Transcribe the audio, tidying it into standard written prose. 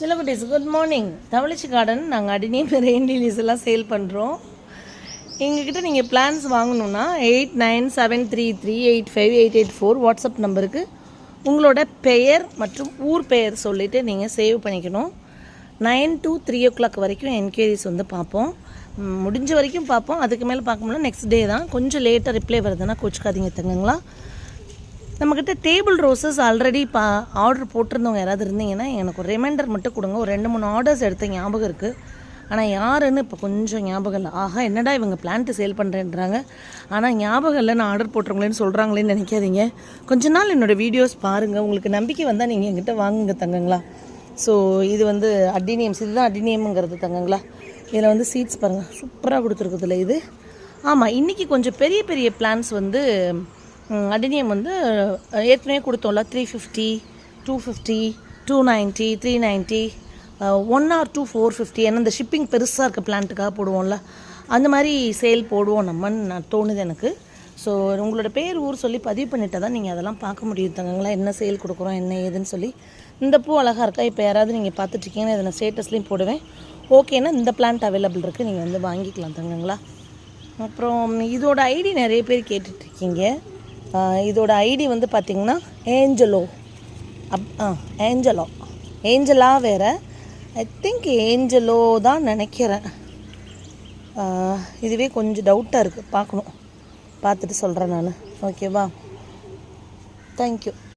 Hello குட்டீஸ், good morning. தமிழிச்சி garden நாங்கள் adenium rain lilies எல்லாம் சேல் பண்ணுறோம். எங்ககிட்ட நீங்கள் பிளான்ஸ் வாங்கணுன்னா 8973385884 வாட்ஸ்அப் நம்பருக்கு உங்களோட பெயர் மற்றும் ஊர் பெயர் சொல்லிவிட்டு நீங்கள் சேவ் பண்ணிக்கணும். 9 to 3 o'clock வரைக்கும் என்கொயரிஸ் வந்து பார்ப்போம். முடிஞ்ச வரைக்கும் பார்ப்போம். அதுக்கு மேலே பார்க்க முடியல, நெக்ஸ்ட் டே தான். கொஞ்சம் லேட்டாக ரிப்ளை வருதுன்னா கோச்சுக்காதீங்க தங்கங்களா. நம்மக்கிட்ட டேபிள் ரோஸஸ் ஆல்ரெடி ஆர்டர் போட்டிருந்தவங்க யாராவது இருந்தீங்கன்னா எனக்கு ஒரு ரிமைண்டர் மட்டும் கொடுங்க. ஒரு 2-3 ஆர்டர்ஸ் எடுத்த ஞாபகம் இருக்குது, ஆனால் யாருன்னு இப்போ கொஞ்சம் ஞாபகம் இல்லை. ஆஹா, என்னடா இவங்க பிளான்ட்டு சேல் பண்ணுறேன்றாங்க, ஆனால் ஞாபகம் இல்லை நான் ஆர்டர் போட்டுருங்களேன்னு சொல்கிறாங்களேன்னு நினைக்காதீங்க. கொஞ்ச நாள் என்னோடய வீடியோஸ் பாருங்கள், உங்களுக்கு நம்பிக்கை வந்தால் நீங்கள் என்கிட்ட வாங்குங்க தங்கங்களா. ஸோ இது வந்து அடினியம்ஸ், இதுதான் அடினியம்ங்கிறது தங்கங்களா. இதில் வந்து சீட்ஸ் பாருங்கள், சூப்பராக கொடுத்துருக்குதுல்ல இது. ஆமாம், இன்றைக்கி கொஞ்சம் பெரிய பெரிய பிளான்ஸ் வந்து அடினியம் வந்து ஏற்கனவே கொடுத்தோம்ல. 350, 250, 290, 390, 1 or 2 450. ஏன்னா இந்த ஷிப்பிங் பெருசாக இருக்க பிளான்ட்டுக்காக போடுவோம்ல, அந்த மாதிரி சேல் போடுவோம் நம்மன்னு நான் தோணுது எனக்கு. ஸோ உங்களோட பேர் ஊர் சொல்லி பதிவு பண்ணிட்டால் தான் நீங்கள் அதெல்லாம் பார்க்க முடியும் தங்கங்களா, என்ன சேல் கொடுக்குறோம் என்ன ஏதுன்னு சொல்லி. இந்த பூ அழகாக இருக்கா, இப்போ யாராவது நீங்கள் பார்த்துட்ருக்கீங்கன்னா இதை நான் ஸ்டேட்டஸ்லேயும் போடுவேன். ஓகேன்னா இந்த பிளான்ட் அவைலபிள் இருக்குது, நீங்கள் வந்து வாங்கிக்கலாம் தங்கங்களா. அப்புறம் இதோட ஐடி நிறைய பேர் கேட்டுட்ருக்கீங்க. இதோட ஐடி வந்து பார்த்திங்கன்னா ஏஞ்சலா வேறு, ஐ திங்க் ஏஞ்சலோ தான் நினைக்கிறேன். இதுவே கொஞ்சம் டவுட்டாக இருக்குது, பார்க்கணும், பார்த்துட்டு சொல்கிறேன் நான். ஓகேவா, தேங்க்யூ.